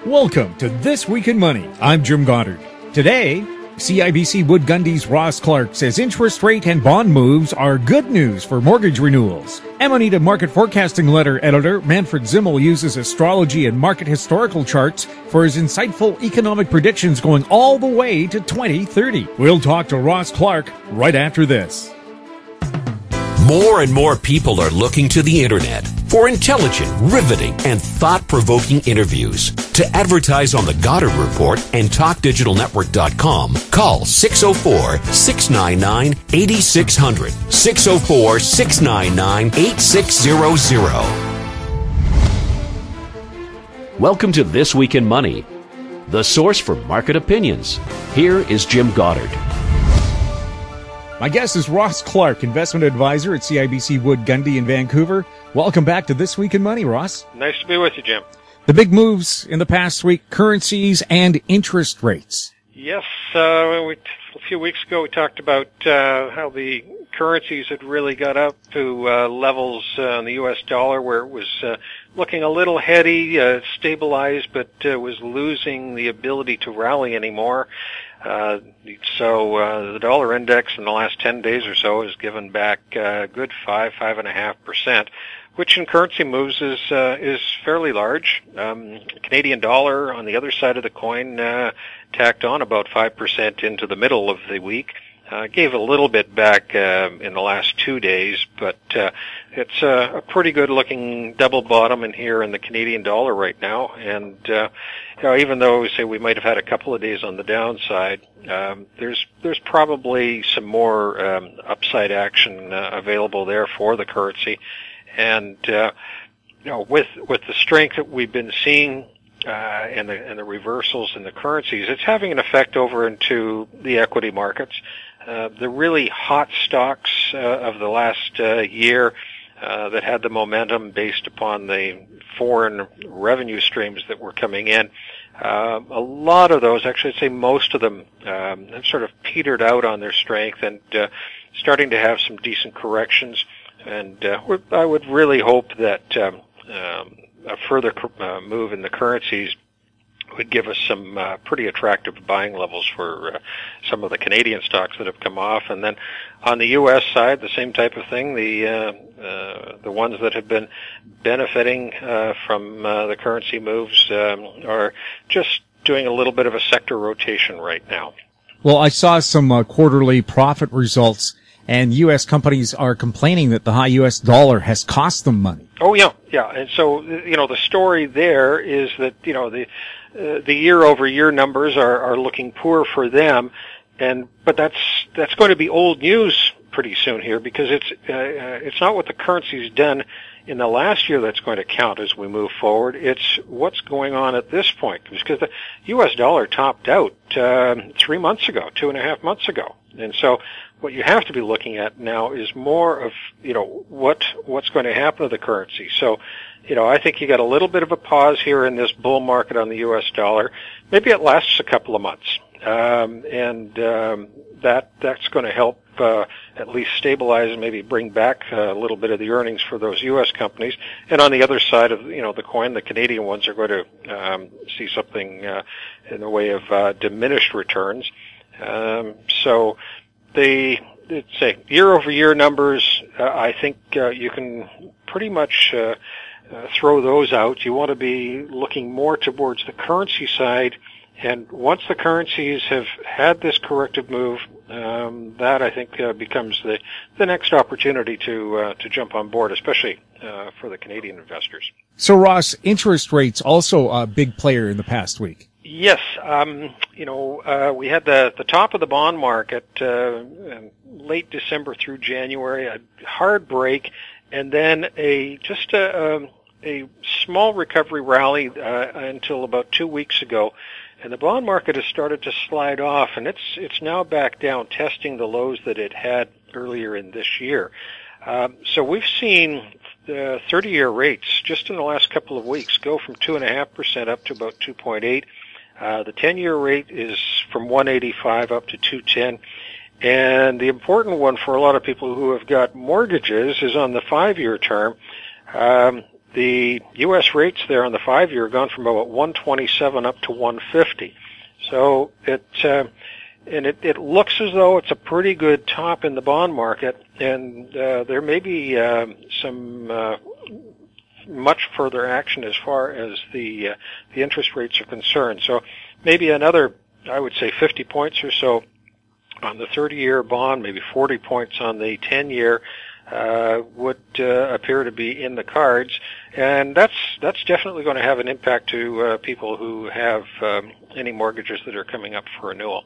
Welcome to This Week in Money. I'm Jim Goddard. Today, CIBC Wood Gundy's Ross Clark says interest rate and bond moves are good news for mortgage renewals. Amanita Market Forecasting Letter editor Manfred Zimmel uses astrology and market historical charts for his insightful economic predictions going all the way to 2030. We'll talk to Ross Clark right after this. More and more people are looking to the internet for intelligent, riveting, and thought-provoking interviews. To advertise on The Goddard Report and TalkDigitalNetwork.com, call 604-699-8600, 604-699-8600. Welcome to This Week in Money, the source for market opinions. Here is Jim Goddard. My guest is Ross Clark, investment advisor at CIBC Wood Gundy in Vancouver. Welcome back to This Week in Money, Ross. Nice to be with you, Jim. The big moves in the past week, currencies and interest rates. Yes, a few weeks ago we talked about how the currencies had really got up to levels on the U.S. dollar where it was looking a little heady, stabilized, but was losing the ability to rally anymore. So the dollar index in the last 10 days or so has given back a good 5.5%, which in currency moves is fairly large. Canadian dollar on the other side of the coin tacked on about 5% into the middle of the week. Gave a little bit back in the last 2 days, but it's a pretty good-looking double bottom in here in the Canadian dollar right now. And even though we say we might have had a couple of days on the downside, there's probably some more upside action available there for the currency. And with the strength that we've been seeing and the reversals in the currencies, it's having an effect over into the equity markets. The really hot stocks of the last year that had the momentum based upon the foreign revenue streams that were coming in, a lot of those, actually I'd say most of them, have sort of petered out on their strength and starting to have some decent corrections. And I would really hope that a further move in the currencies would give us some pretty attractive buying levels for some of the Canadian stocks that have come off. And then on the U.S. side, the same type of thing. The ones that have been benefiting from the currency moves are just doing a little bit of a sector rotation right now. Well, I saw some quarterly profit results, and U.S. companies are complaining that the high U.S. dollar has cost them money. Oh, yeah. And so, the story there is that, the year-over-year numbers are looking poor for them, but that's going to be old news pretty soon here, because it's not what the currency's done in the last year that's going to count as we move forward. It's what's going on at this point, because the U.S. dollar topped out 3 months ago, 2.5 months ago, and so what you have to be looking at now is more of what's going to happen to the currency. So, I think you got a little bit of a pause here in this bull market on the U.S. dollar. Maybe it lasts a couple of months, and that's going to help at least stabilize and maybe bring back a little bit of the earnings for those U.S. companies. And on the other side of the coin, the Canadian ones are going to see something in the way of diminished returns. So the say year-over-year numbers, I think you can pretty much throw those out. You want to be looking more towards the currency side, and once the currencies have had this corrective move, that I think becomes the next opportunity to jump on board, especially for the Canadian investors. So, Ross, interest rates also a big player in the past week. Yes, we had the top of the bond market late December through January, a hard break, and then a small recovery rally until about 2 weeks ago, and the bond market has started to slide off, and it's now back down, testing the lows that it had earlier in this year. So we've seen the 30-year rates just in the last couple of weeks go from 2.5% up to about 2.8%. The 10-year rate is from 185 up to 210. And the important one for a lot of people who have got mortgages is on the 5-year term. the U.S. rates there on the 5-year have gone from about 127 up to 150. So it looks as though it's a pretty good top in the bond market, and there may be some much further action as far as the interest rates are concerned. So maybe another, I would say, 50 points or so on the 30-year bond, maybe 40 points on the 10-year would appear to be in the cards, and that's definitely going to have an impact to people who have any mortgages that are coming up for renewal.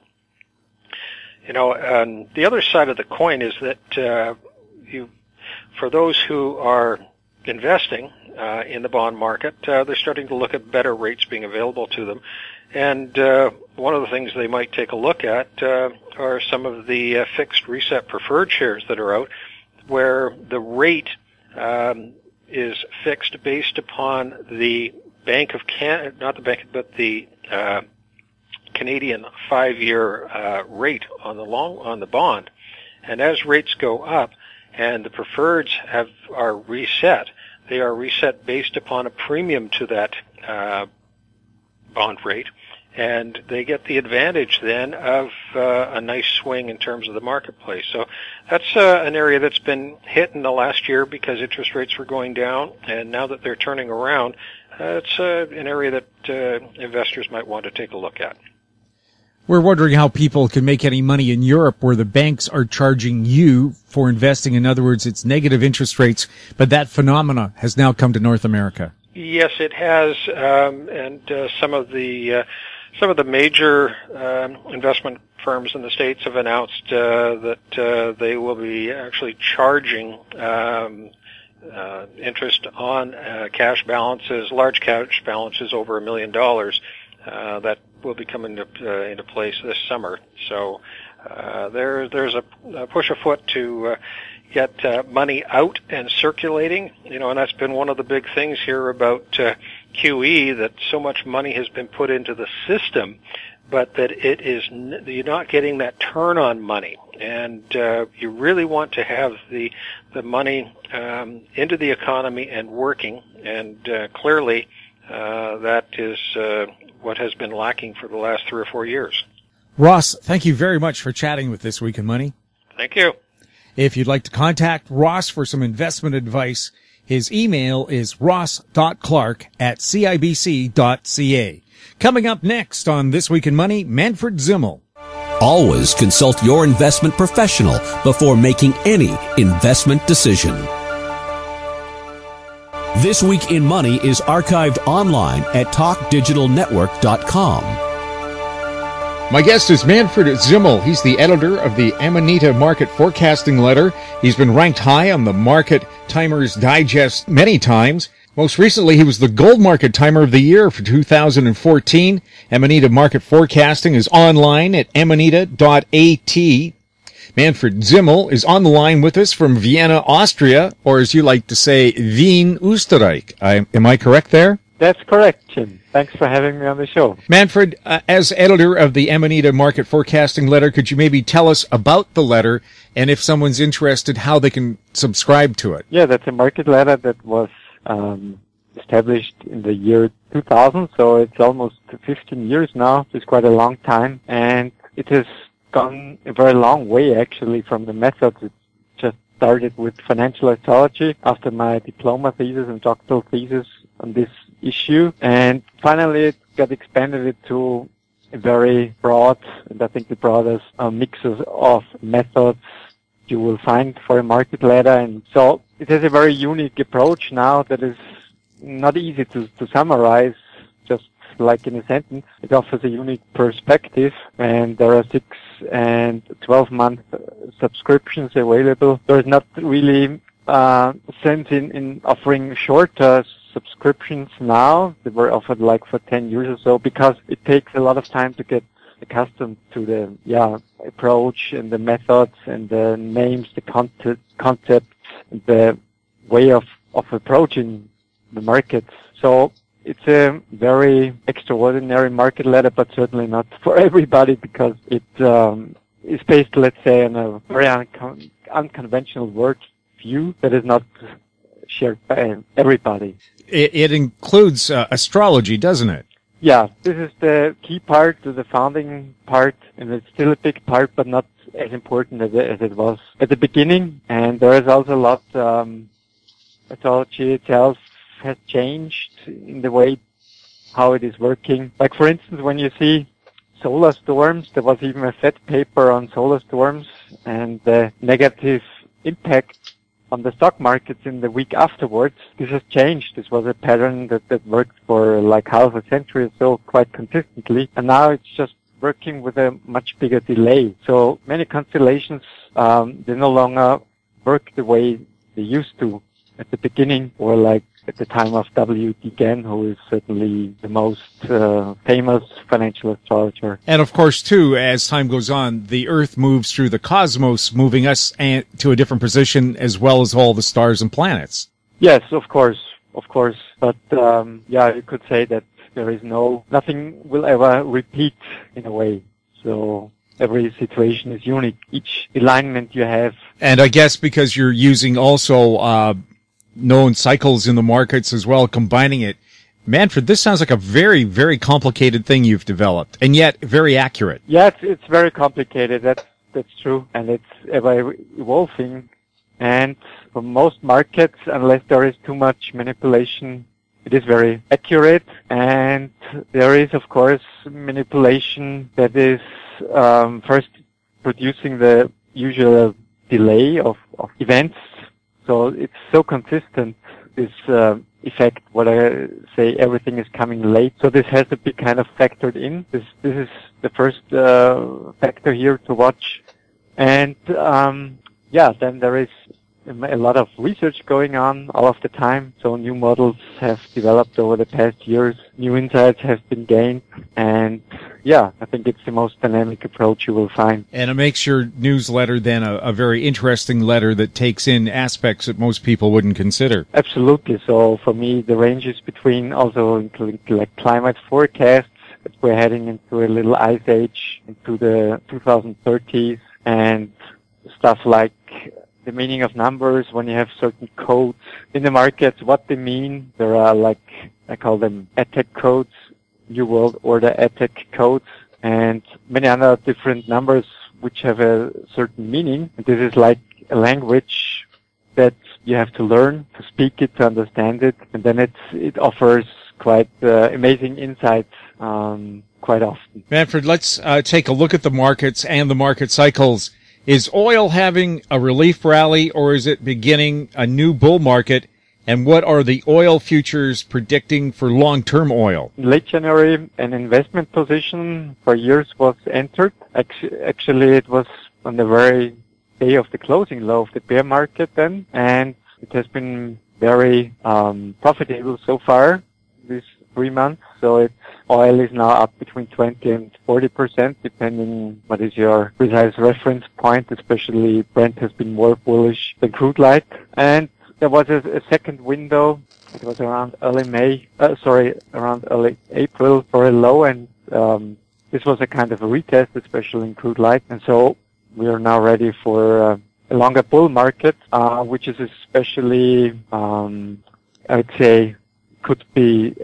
The other side of the coin is that for those who are investing in the bond market, they're starting to look at better rates being available to them. And one of the things they might take a look at are some of the fixed reset preferred shares that are out, where the rate is fixed based upon the Bank of Canada, not the bank, but the Canadian 5-year rate on the bond. And as rates go up and the preferreds are reset, they are reset based upon a premium to that bond rate, and they get the advantage then of a nice swing in terms of the marketplace. So that's an area that's been hit in the last year because interest rates were going down, and now that they're turning around, it's an area that investors might want to take a look at. We're wondering how people can make any money in Europe where the banks are charging you for investing. In other words, it's negative interest rates, but that phenomena has now come to North America. Yes, it has, and some of the major investment firms in the States have announced that they will be actually charging interest on cash balances, large cash balances over $1 million. That will be coming into place this summer. So there's a push afoot to get money out and circulating, and that's been one of the big things here about QE, that so much money has been put into the system, but that you're not getting that turn on money. And you really want to have the money into the economy and working, and clearly that is what has been lacking for the last 3 or 4 years. Ross, thank you very much for chatting with This Week in Money. Thank you. If you'd like to contact Ross for some investment advice, his email is ross.clark@cibc.ca. Coming up next on This Week in Money, Manfred Zimmel. Always consult your investment professional before making any investment decision. This Week in Money is archived online at talkdigitalnetwork.com. My guest is Manfred Zimmel. He's the editor of the Amanita Market Forecasting Letter. He's been ranked high on the Market Timers Digest many times. Most recently, he was the Gold Market Timer of the Year for 2014. Amanita Market Forecasting is online at amanita.at. Manfred Zimmel is on the line with us from Vienna, Austria, or as you like to say, Wien, Österreich. Am I correct there? That's correct, Jim. Thanks for having me on the show. Manfred, as editor of the Amanita Market Forecasting Letter, could you maybe tell us about the letter, and if someone's interested, how they can subscribe to it? Yeah, that's a market letter that was established in the year 2000, so it's almost 15 years now. It's quite a long time, and it has gone a very long way, actually, from the methods. It just started with financial astrology after my diploma thesis and doctoral thesis on this issue, and finally it got expanded to a very broad, and I think the broadest mixes of methods you will find for a market letter. And so it has a very unique approach now that is not easy to summarize just like in a sentence. It offers a unique perspective, and there are 6 and 12-month subscriptions available. There's not really sense in offering shorter subscriptions now. They were offered like for 10 years or so, because it takes a lot of time to get accustomed to the approach and the methods and the names, the concepts, the way of approaching the markets. So it's a very extraordinary market letter, but certainly not for everybody, because it is based, let's say, on a very unconventional world view that is not shared by everybody. it includes astrology, doesn't it? Yeah, this is the key part, the founding part, and it's still a big part, but not as important as it was at the beginning. And there is also a lot, astrology itself has changed in the way how it is working. Like, for instance, when you see solar storms, there was even a fat paper on solar storms and the negative impact on the stock markets in the week afterwards. This has changed. This was a pattern that worked for like half a century or so quite consistently. And now it's just working with a much bigger delay. So many constellations, they no longer work the way they used to at the beginning, or like at the time of W.D. Gann, who is certainly the most famous financial astrologer. And of course, too, as time goes on, the Earth moves through the cosmos, moving us to a different position, as well as all the stars and planets. Yes, of course. But yeah, you could say that there is nothing will ever repeat in a way. So every situation is unique. Each alignment you have. And I guess because you're using also known cycles in the markets as well, combining it. Manfred, this sounds like a very, very complicated thing you've developed, and yet very accurate. Yeah, it's very complicated. That's true, and it's ever evolving. And for most markets, unless there is too much manipulation, it is very accurate. And there is, of course, manipulation that is first producing the usual delay of events. So it's so consistent, this effect, what I say, everything is coming late. So this has to be kind of factored in. This is the first factor here to watch. And yeah, then there is a lot of research going on all of the time. So new models have developed over the past years. New insights have been gained. And yeah, I think it's the most dynamic approach you will find. And it makes your newsletter then a very interesting letter that takes in aspects that most people wouldn't consider. Absolutely. So for me, the range is between also including like climate forecasts, that we're heading into a little ice age, into the 2030s, and stuff like the meaning of numbers when you have certain codes in the markets, what they mean. There are, like, I call them attack codes, New World Order attack codes, and many other different numbers which have a certain meaning. And this is like a language that you have to learn to speak it, to understand it, and then it offers quite amazing insights quite often. Manfred, let's take a look at the markets and the market cycles. Is oil having a relief rally, or is it beginning a new bull market? And what are the oil futures predicting for long-term oil? In late January, an investment position for years was entered. Actually, it was on the very day of the closing low of the bear market then, and it has been very profitable so far these 3 months. So oil is now up between 20 and 40%, depending what is your precise reference point. Especially Brent has been more bullish than crude light. And there was a second window. It was around early April for a low, and this was a kind of a retest, especially in crude light. And so we are now ready for a longer bull market, which is especially, I would say, could be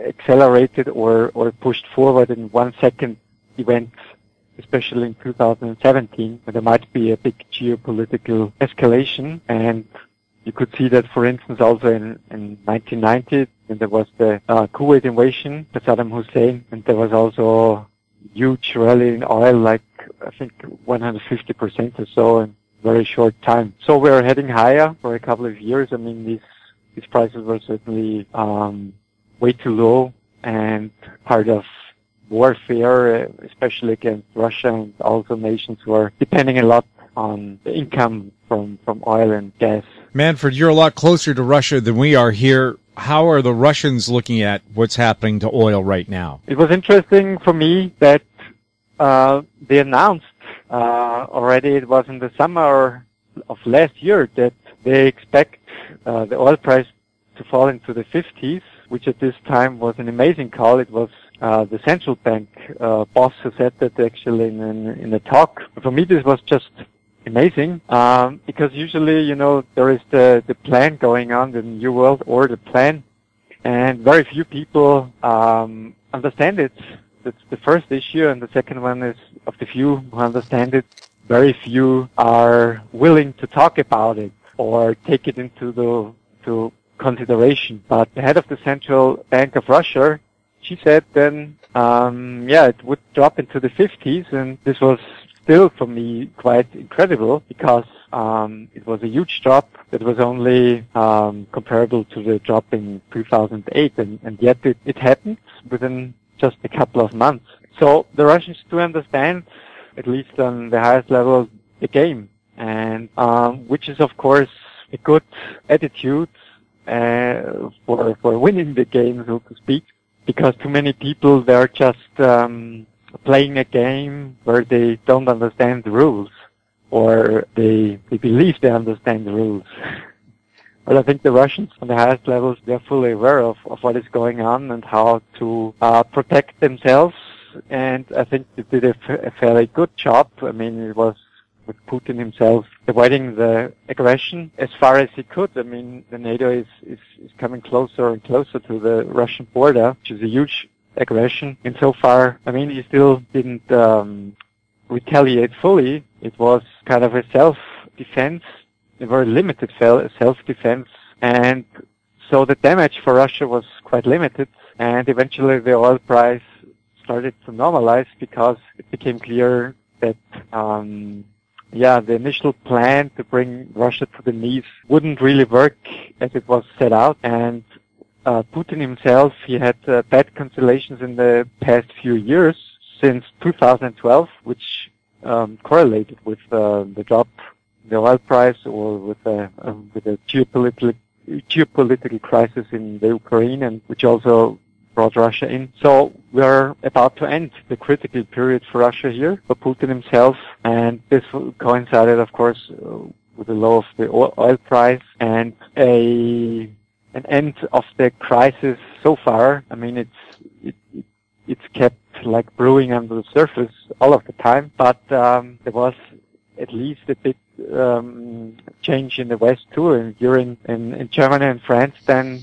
accelerated or pushed forward in 1 second events, especially in 2017, when there might be a big geopolitical escalation. And you could see that, for instance, also in 1990, when there was the Kuwait invasion by Saddam Hussein, and there was also huge rally in oil, like I think 150% or so in a very short time. So we're heading higher for a couple of years. I mean, these prices were certainly way too low and part of warfare, especially against Russia and also nations who are depending a lot on the income from oil and gas. Manfred, you're a lot closer to Russia than we are here. How are the Russians looking at what's happening to oil right now? It was interesting for me that they announced already, it was in the summer of last year, that they expect the oil price to fall into the 50s, which at this time was an amazing call. It was the central bank boss who said that actually in a talk. For me, this was just amazing, because usually, there is the plan going on, the New World Order plan, and very few people understand it. That's the first issue, and the second one is, of the few who understand it, very few are willing to talk about it or take it into consideration. But the head of the Central Bank of Russia, she said then, it would drop into the 50s, and this was still for me quite incredible because it was a huge drop that was only comparable to the drop in 2008, and yet it happened within just a couple of months. So the Russians do understand, at least on the highest level, the game, and which is of course a good attitude for winning the game, so to speak, because too many people, they're just playing a game where they don't understand the rules, or they believe they understand the rules. But I think the Russians on the highest levels, they're fully aware of what is going on and how to protect themselves, and I think they did a fairly good job. I mean, it was with Putin himself avoiding the aggression as far as he could. I mean, the NATO is coming closer and closer to the Russian border, which is a huge aggression. And so far, I mean, he still didn't retaliate fully. It was kind of a self-defense, a very limited self-defense. And so the damage for Russia was quite limited. And eventually the oil price started to normalize because it became clear that the initial plan to bring Russia to the knees wouldn't really work as it was set out. And Putin himself, he had bad constellations in the past few years, since 2012, which correlated with the drop in the oil price, or with a geopolitical crisis in the Ukraine, and which also brought Russia in. So we are about to end the critical period for Russia here, for Putin himself, and this coincided, of course, with the low of the oil price and an end of the crisis so far. I mean, it's kept like brewing under the surface all of the time, but there was at least a bit change in the West too. And here in Germany and France, then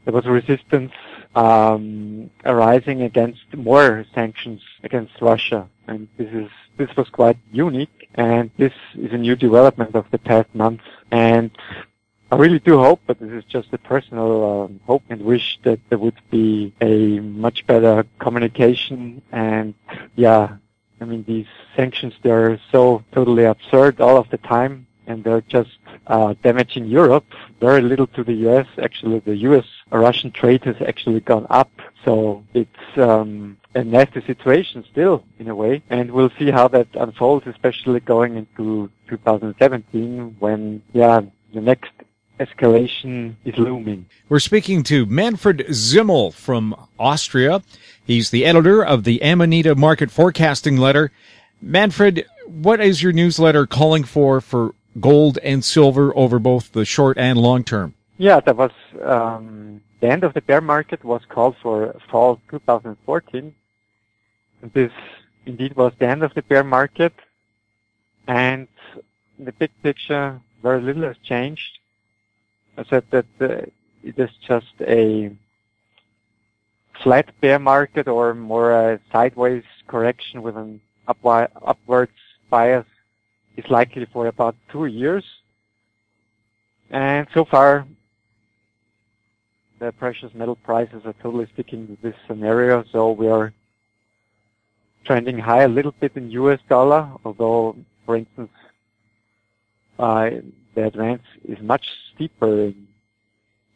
there was resistance arising against more sanctions against Russia, and this was quite unique, and this is a new development of the past months. And I really do hope, but this is just a personal hope and wish, that there would be a much better communication. And I mean, these sanctions, they're so totally absurd all of the time, and they're just damaging Europe, very little to the U.S. Actually, the U.S.-Russian trade has actually gone up, so it's a nasty situation still, in a way, and we'll see how that unfolds, especially going into 2017, when, the next escalation is looming. We're speaking to Manfred Zimmel from Austria. He's the editor of the Amanita Market Forecasting Letter. Manfred, what is your newsletter calling for gold and silver over both the short and long term? Yeah, that was the end of the bear market was called for fall 2014. This indeed was the end of the bear market, and in the big picture, very little has changed. I said that it is just a flat bear market, or more a sideways correction with an upwards bias, is likely for about 2 years. And so far, the precious metal prices are totally sticking to this scenario. So we are trending high a little bit in US dollar, although, for instance, the advance is much steeper in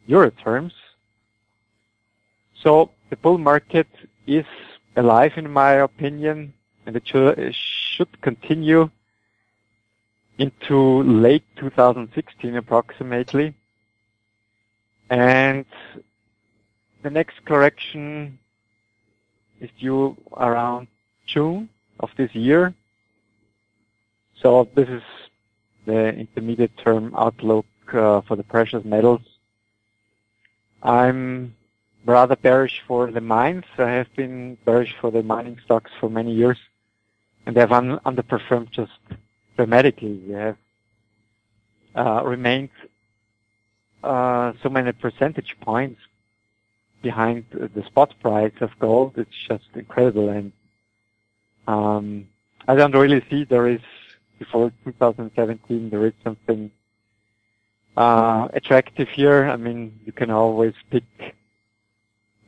euro terms. So the bull market is alive, in my opinion, and it should continue into late 2016 approximately. And the next correction is due around June of this year. So this is the intermediate term outlook for the precious metals. I'm rather bearish for the mines. I have been bearish for the mining stocks for many years, and they have underperformed just dramatically. They have remained so many percentage points behind the spot price of gold. It's just incredible. And I don't really see there is, before 2017, there is something attractive here. I mean, you can always pick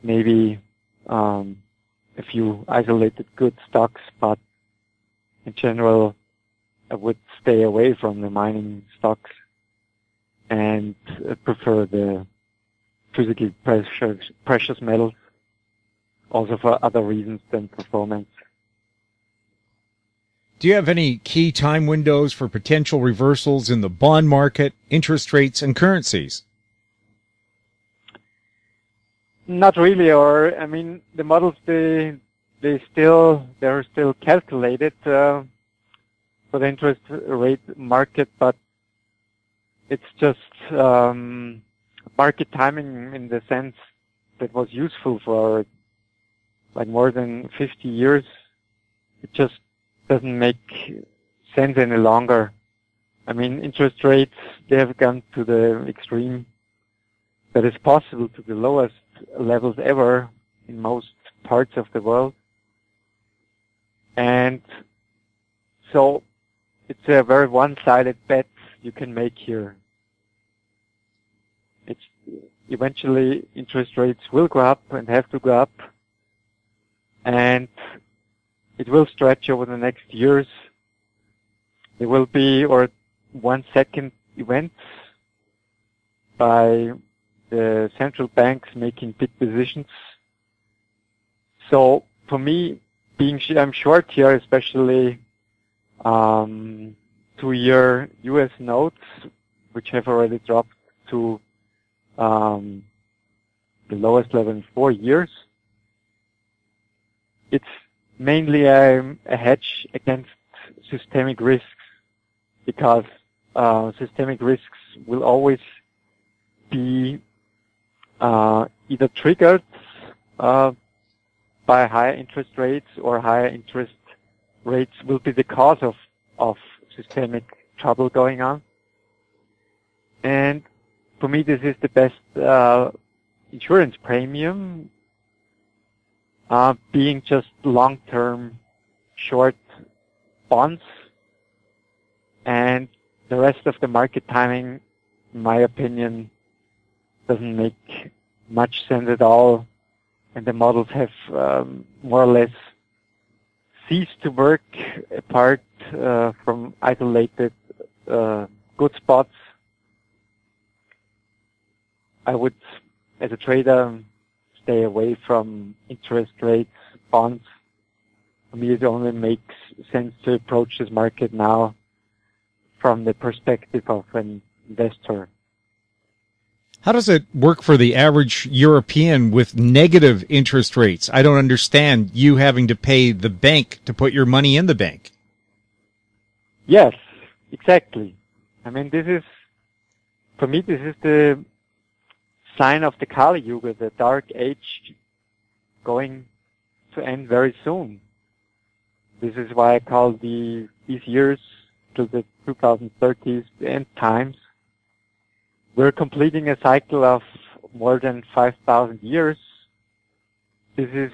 maybe a few isolated good stocks, but in general, I would stay away from the mining stocks and prefer the physically precious metals, also for other reasons than performance. Do you have any key time windows for potential reversals in the bond market, interest rates, and currencies? Not really, or I mean, the models they're still calculated for the interest rate market, but it's just market timing in the sense that was useful for like more than 50 years. It just doesn't make sense any longer. I mean, interest rates, they have gone to the extreme that is possible, to the lowest levels ever in most parts of the world. And so it's a very one-sided bet you can make here. It's eventually interest rates will go up and have to go up, and it will stretch over the next years. There will be 1 second events by the central banks making big decisions. So for me, I'm short here, especially 2-year US notes, which have already dropped to the lowest level in 4 years. It's mainly a hedge against systemic risks, because systemic risks will always be either triggered by higher interest rates, or higher interest rates will be the cause of systemic trouble going on. And for me, this is the best insurance premium, being just long-term short bonds, and the rest of the market timing, in my opinion, doesn't make much sense at all, and the models have more or less ceased to work apart from isolated good spots. I would, as a trader, stay away from interest rates, bonds. For me, it only makes sense to approach this market now from the perspective of an investor. How does it work for the average European with negative interest rates? I don't understand you having to pay the bank to put your money in the bank. Yes, exactly. I mean, for me, this is the sign of the Kali Yuga, the dark age going to end very soon. This is why I call these years till the 2030s the end times. We're completing a cycle of more than 5,000 years. This is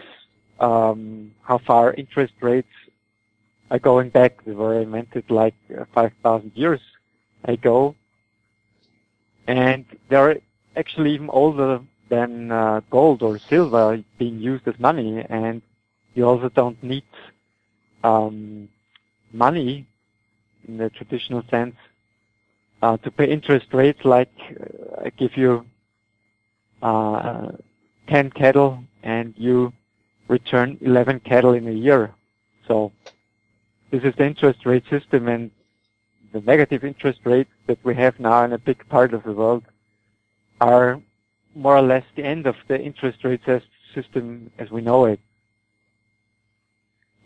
how far interest rates are going back. They were invented like 5,000 years ago. And they're actually even older than gold or silver being used as money. And you also don't need money in the traditional sense to pay interest rates, like I give you 10 cattle and you return 11 cattle in a year. So this is the interest rate system, and the negative interest rates that we have now in a big part of the world are more or less the end of the interest rate system as we know it.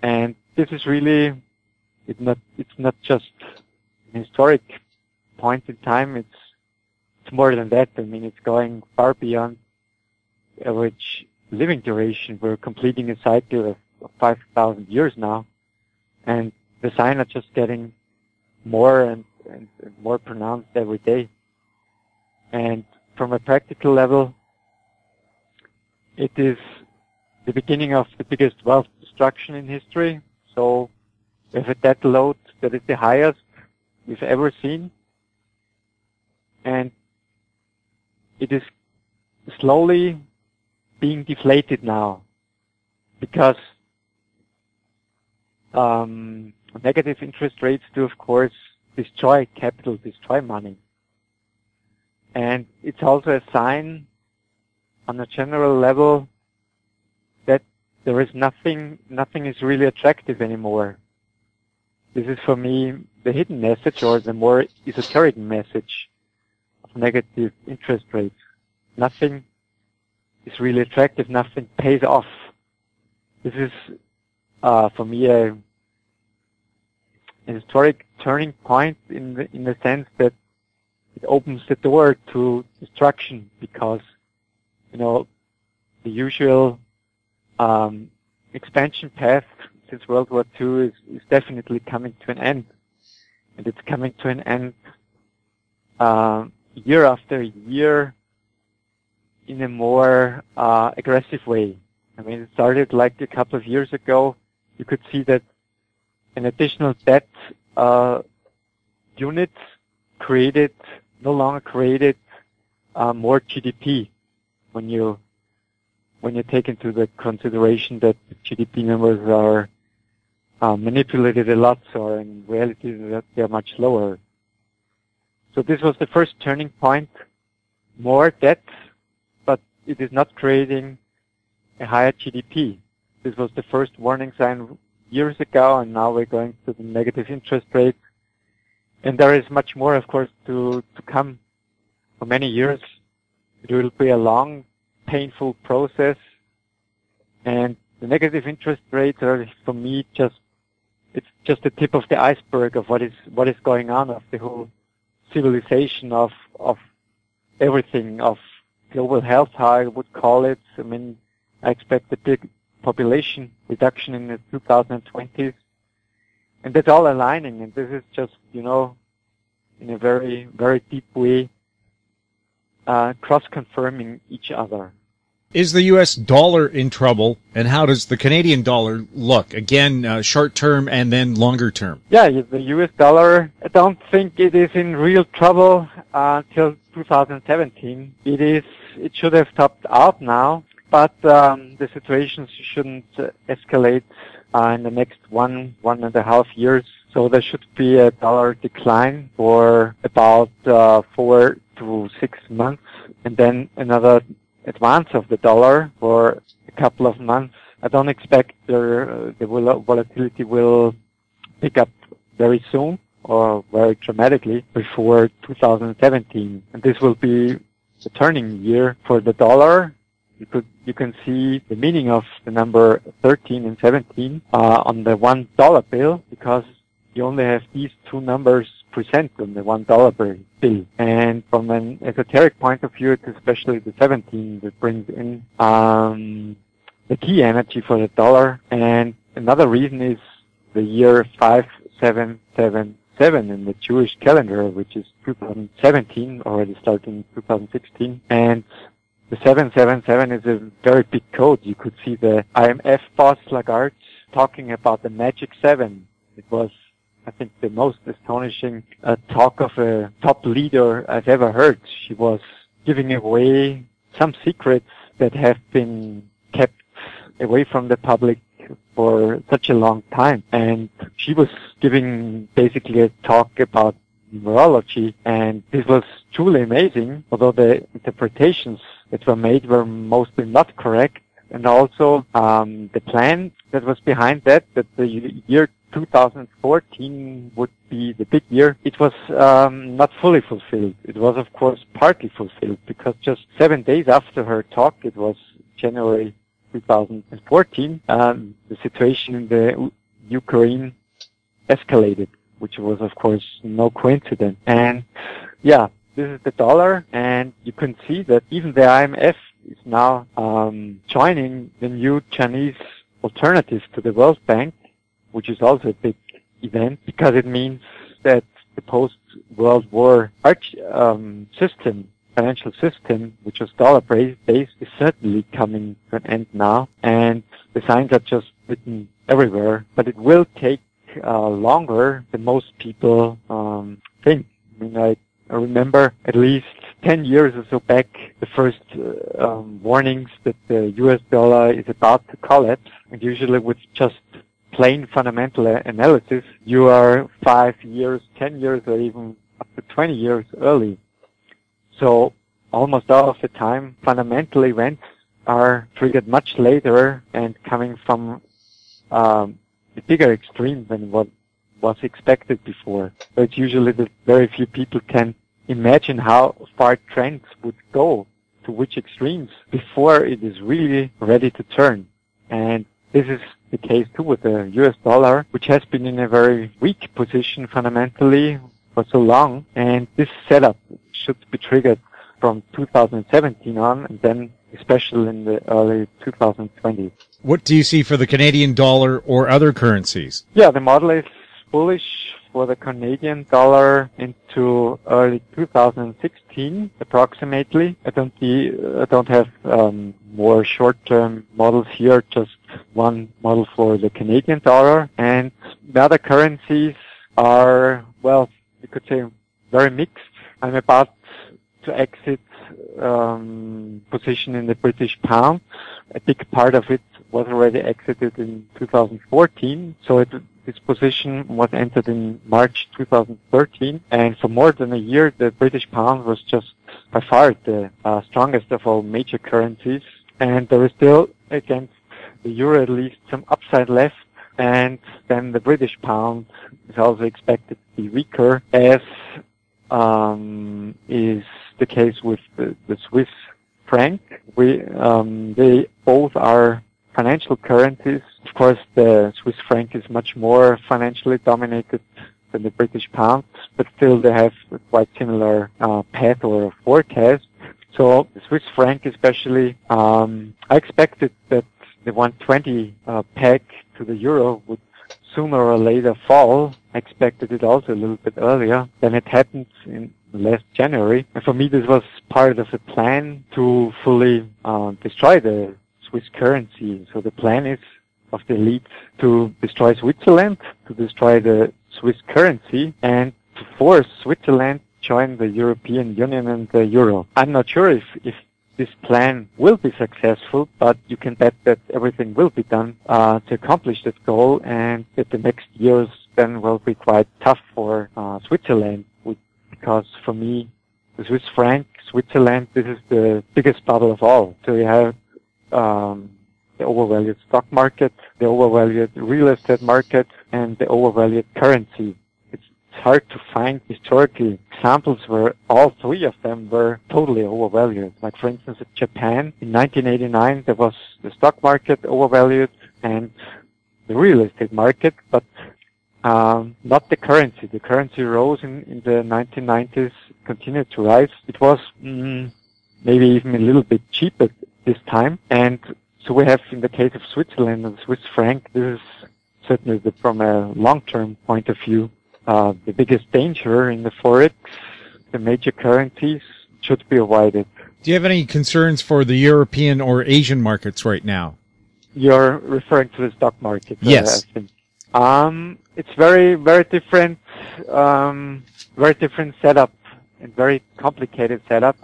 And this is really, it's not just an historic point in time, it's more than that. I mean, it's going far beyond average living duration. We're completing a cycle of 5,000 years now, and the signs are just getting more and more pronounced every day. And from a practical level, It is the beginning of the biggest wealth destruction in history. So we have a debt load that is the highest we've ever seen. And it is slowly being deflated now because negative interest rates do, of course, destroy capital, destroy money. And it's also a sign on a general level that there is nothing is really attractive anymore. This is for me the hidden message or the more esoteric message of negative interest rates. Nothing is really attractive, nothing pays off. This is for me a historic turning point in the sense that it opens the door to destruction because, the usual expansion path since World War II is definitely coming to an end. And it's coming to an end year after year in a more aggressive way. I mean, it started like a couple of years ago. You could see that an additional debt unit no longer created more GDP when you take into the consideration that the GDP numbers are manipulated a lot, or in reality that they are much lower. So this was the first turning point. More debt, but it is not creating a higher GDP. This was the first warning sign years ago, and now we're going to the negative interest rate. And there is much more, of course, to come for many years. It will be a long, painful process. And the negative interest rates are, for me, it's just the tip of the iceberg of what is going on, of the whole civilization, of everything, of global health, how I would call it. I mean, I expect a big population reduction in the 2020s. And that's all aligning, and this is just, in a very, very deep way, cross-confirming each other. Is the U.S. dollar in trouble, and how does the Canadian dollar look? Again, short-term and then longer-term. Yeah, the U.S. dollar, I don't think it is in real trouble till 2017. It should have topped out now, but the situation shouldn't escalate in the next one and a half years. So there should be a dollar decline for about 4 to 6 months, and then another advance of the dollar for a couple of months. I don't expect the volatility will pick up very soon or very dramatically before 2017. And this will be the turning year for the dollar. You can see the meaning of the number 13 and 17 on the $1 bill, because you only have these two numbers present on the $1 bill. And from an esoteric point of view, it's especially the 17 that brings in the key energy for the dollar. And another reason is the year 5777 in the Jewish calendar, which is 2017, already starting 2016. And the 777 is a very big code. You could see the IMF boss Lagarde talking about the magic 7. It was, I think, the most astonishing talk of a top leader I've ever heard. She was giving away some secrets that have been kept away from the public for such a long time. And she was giving basically a talk about numerology, and this was truly amazing, although the interpretations that were made were mostly not correct. And also the plan that was behind that the year 2014 would be the big year, it was not fully fulfilled. It was, of course, partly fulfilled, because just 7 days after her talk, it was January 2014, the situation in the Ukraine escalated, which was, of course, no coincidence. And yeah, this is the dollar, and you can see that even the IMF is now joining the new Chinese alternative to the World Bank, which is also a big event, because it means that the post-World War system financial system, which was dollar-based, is certainly coming to an end now, and the signs are just written everywhere. But it will take longer than most people think. I mean, I remember at least 10 years or so back, the first warnings that the US dollar is about to collapse, and usually with just plain fundamental analysis, you are 5 years, 10 years, or even up to 20 years early. So almost all of the time, fundamental events are triggered much later and coming from a bigger extreme than what was expected before. So it's usually that very few people can imagine how far trends would go, to which extremes, before it is really ready to turn. And this is the case too with the US dollar, which has been in a very weak position fundamentally for so long. And this setup should be triggered from 2017 on, and then especially in the early 2020. What do you see for the Canadian dollar or other currencies? Yeah, the model is bullish for the Canadian dollar into early 2016, approximately. I don't have more short-term models here, just one model for the Canadian dollar. And the other currencies are, well, you could say very mixed. I'm about to exit position in the British pound. A big part of it was already exited in 2014, so this position was entered in March 2013, and for more than a year the British pound was just by far the strongest of all major currencies, and there is still, against the euro at least, some upside left, and then the British pound is also expected to be weaker, as is the case with the Swiss franc. They both are financial currencies. Of course, the Swiss franc is much more financially dominated than the British pound, but still they have a quite similar path or forecast. So the Swiss franc especially, I expected that the 120 peg to the euro would sooner or later fall. I expected it also a little bit earlier than it happened in last January. And for me, this was part of a plan to fully destroy the Swiss currency. So the plan is of the elite to destroy Switzerland, to destroy the Swiss currency, and to force Switzerland to join the European Union and the euro. I'm not sure if this plan will be successful, but you can bet that everything will be done to accomplish that goal, and that the next years then will be quite tough for Switzerland, because for me, the Swiss franc, Switzerland, this is the biggest battle of all. So you have the overvalued stock market, the overvalued real estate market, and the overvalued currency. It's hard to find historically examples where all three of them were totally overvalued. Like, for instance, in Japan, in 1989, there was the stock market overvalued and the real estate market, but not the currency. The currency rose in the 1990s, continued to rise. It was maybe even a little bit cheaper this time. And so we have, in the case of Switzerland and Swiss franc, this is certainly from a long-term point of view, the biggest danger in the Forex. The major currencies should be avoided. Do you have any concerns for the European or Asian markets right now? You're referring to the stock market? Yes. I think. It's very, very different setup and very complicated setup.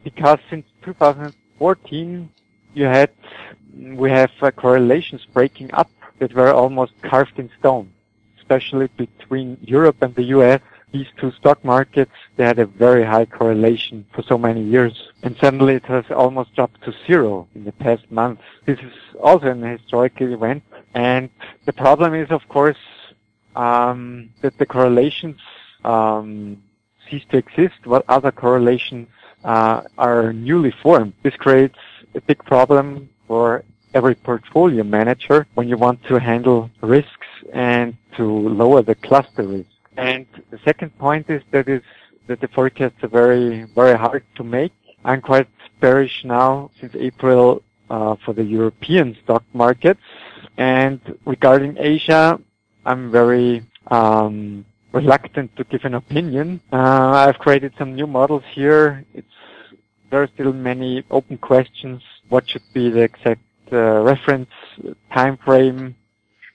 Because since 2014, we have correlations breaking up that were almost carved in stone, especially between Europe and the US. These two stock markets, they had a very high correlation for so many years. And suddenly it has almost dropped to zero in the past months. This is also an historical event. And the problem is, of course, that the correlations cease to exist, while other correlations are newly formed. This creates a big problem for every portfolio manager when you want to handle risks and to lower the cluster risk. And the second point is that the forecasts are very, very hard to make. I'm quite bearish now since April for the European stock markets. And regarding Asia, I'm very reluctant to give an opinion. I've created some new models here. There are still many open questions. What should be the exact reference time frame,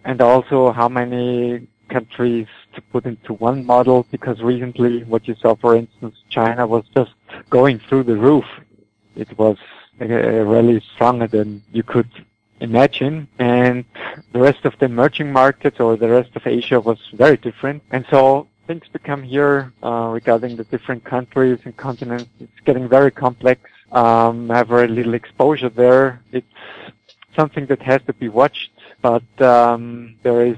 and also how many countries to put into one model, because recently what you saw, for instance, China was just going through the roof. It was really stronger than you could imagine, and the rest of the emerging markets or the rest of Asia was very different. And so things become here regarding the different countries and continents. It's getting very complex. I have very little exposure there. It's something that has to be watched, but there is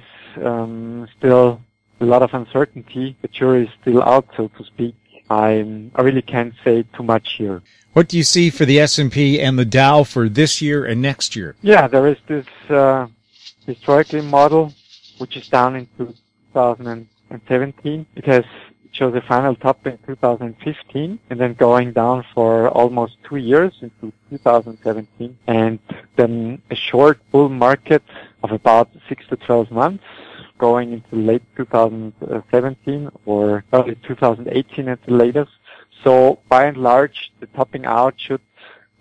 still a lot of uncertainty. The jury is still out, so to speak. I really can't say too much here. What do you see for the S&P and the Dow for this year and next year? Yeah, there is this historically model, which is down in 2017. It shows a final top in 2015, and then going down for almost 2 years into 2017, and then a short bull market of about 6 to 12 months, going into late 2017 or early 2018 at the latest. So by and large, the topping out should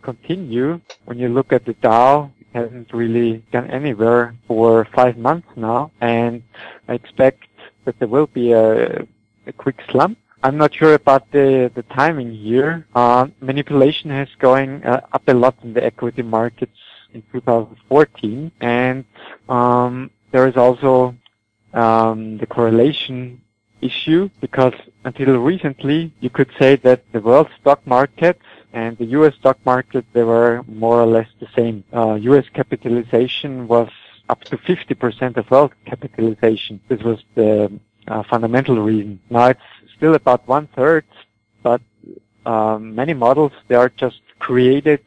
continue. When you look at the Dow, it hasn't really gone anywhere for 5 months now, and I expect that there will be a quick slump. I'm not sure about the timing here. Manipulation is going up a lot in the equity markets in 2014, and there is also the correlation issue, because until recently you could say that the world stock market and the U.S. stock market, they were more or less the same. U.S. capitalization was up to 50% of world capitalization. This was the fundamental reason. Now it's still about 1/3, but many models, they are just created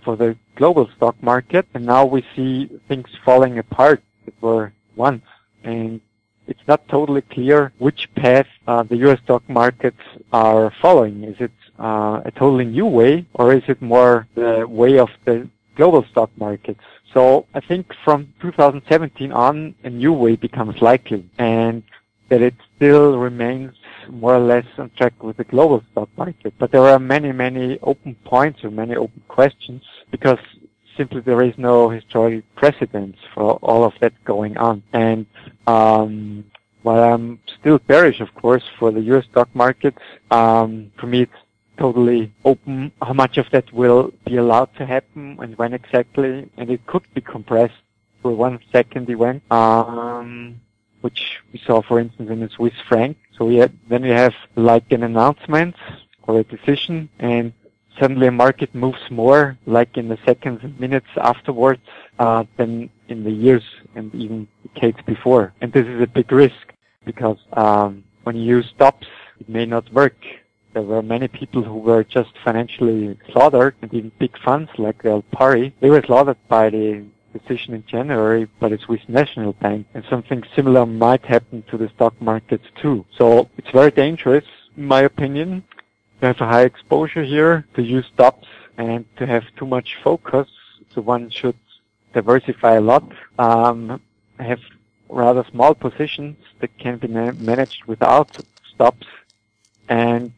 for the global stock market, and now we see things falling apart that were once. And it's not totally clear which path the U.S. stock markets are following. Is it a totally new way, or is it more the way of the global stock markets? So I think from 2017 on, a new way becomes likely, and that it still remains more or less on track with the global stock market. But there are many open points or many open questions, because simply there is no historical precedence for all of that going on. And while I'm still bearish, of course, for the U.S. stock markets, for me it's totally open how much of that will be allowed to happen and when exactly. And it could be compressed for 1 second event, which we saw, for instance, in the Swiss franc. So then we have like an announcement or a decision, and suddenly a market moves more like in the seconds and minutes afterwards than in the years and even decades before. And this is a big risk, because when you use stops, it may not work. There were many people who were just financially slaughtered, and even big funds like the Pari, they were slaughtered by the decision in January by the Swiss National Bank, and something similar might happen to the stock markets too. So it's very dangerous, in my opinion, to have a high exposure here, to use stops, and to have too much focus. So one should diversify a lot, have rather small positions that can be managed without stops, and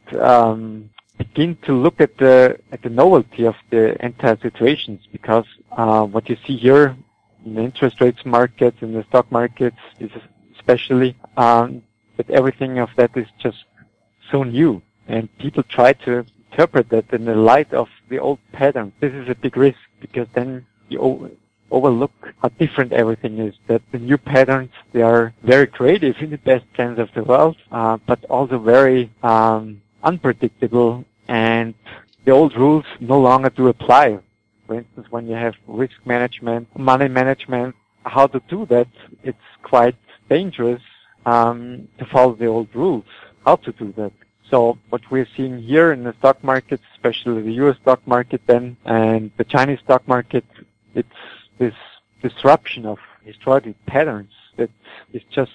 begin to look at the novelty of the entire situations, because what you see here in the interest rates market, in the stock markets, is especially that everything of that is just so new, and people try to interpret that in the light of the old pattern. This is a big risk, because then you overlook how different everything is, that the new patterns, they are very creative in the best sense of the word, but also very unpredictable, and the old rules no longer do apply. For instance, when you have risk management, money management, how to do that, it's quite dangerous to follow the old rules, how to do that. So what we're seeing here in the stock market, especially the U.S. stock market then, and the Chinese stock market, it's this disruption of historical patterns that is just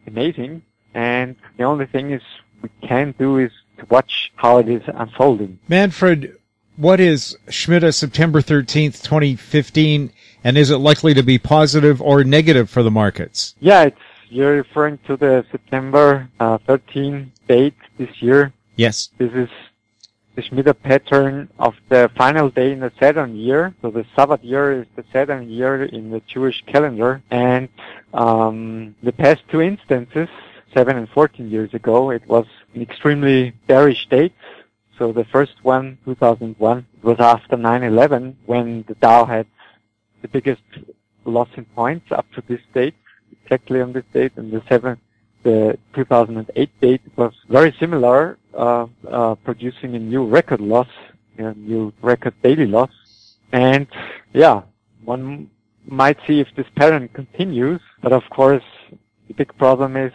amazing. And the only thing is we can do is to watch how it is unfolding. Manfred, what is Schmidt September 13th, 2015, and is it likely to be positive or negative for the markets? Yeah, it's you're referring to the September 13 date this year. Yes. This is the Schmidt pattern of the final day in the Saturn year. So the Sabbath year is the Saturn year in the Jewish calendar. And the past two instances, 7 and 14 years ago, it was an extremely bearish date. So the first one, 2001, was after 9/11, when the Dow had the biggest loss in points up to this date, exactly on this date. And the 2008 date was very similar, producing a new record loss, a new record daily loss. And yeah, one might see if this pattern continues, but of course the big problem is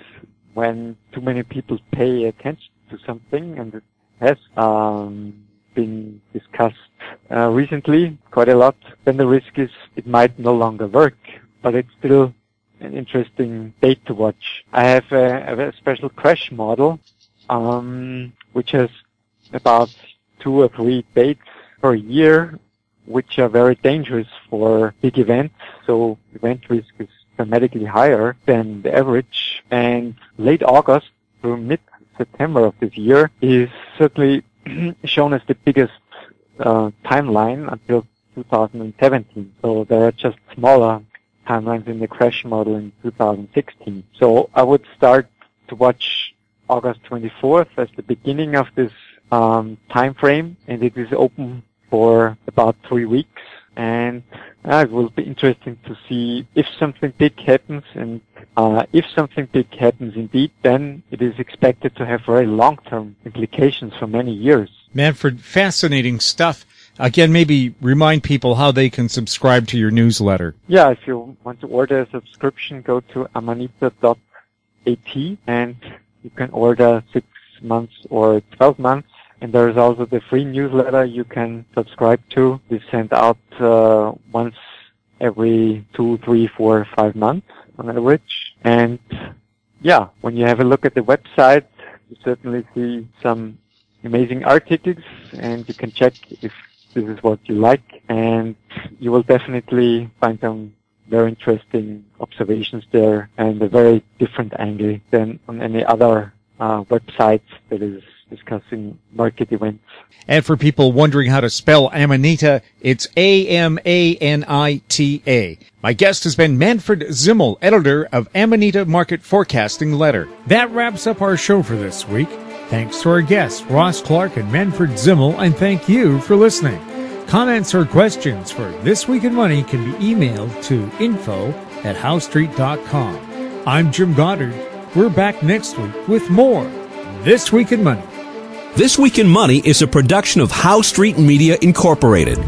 when too many people pay attention to something, and it has been discussed recently quite a lot, then the risk is it might no longer work, but it's still an interesting date to watch. I have a special crash model, which has about 2 or 3 dates per year, which are very dangerous for big events. So event risk is dramatically higher than the average. And late August to mid-September of this year is certainly shown as the biggest timeline until 2017. So there are just smaller timelines in the crash model in 2016. So I would start to watch August 24th as the beginning of this time frame, and it is open for about 3 weeks. And it will be interesting to see if something big happens, and if something big happens indeed, then it is expected to have very long-term implications for many years. Manfred, fascinating stuff. Again, maybe remind people how they can subscribe to your newsletter. Yeah, if you want to order a subscription, go to amanita.at and you can order 6 months or 12 months. And there is also the free newsletter you can subscribe to. It's sent out once every 2, 3, 4, 5 months on average. And yeah, when you have a look at the website, you certainly see some amazing articles, and you can check if this is what you like, and you will definitely find some very interesting observations there and a very different angle than on any other website that is discussing market events. And for people wondering how to spell Amanita, it's Amanita. My guest has been Manfred Zimmel, editor of Amanita Market Forecasting Letter. That wraps up our show for this week. Thanks to our guests, Ross Clark and Manfred Zimmel, and thank you for listening. Comments or questions for This Week in Money can be emailed to info@howstreet.com. I'm Jim Goddard. We're back next week with more This Week in Money. This Week in Money is a production of How Street Media Incorporated.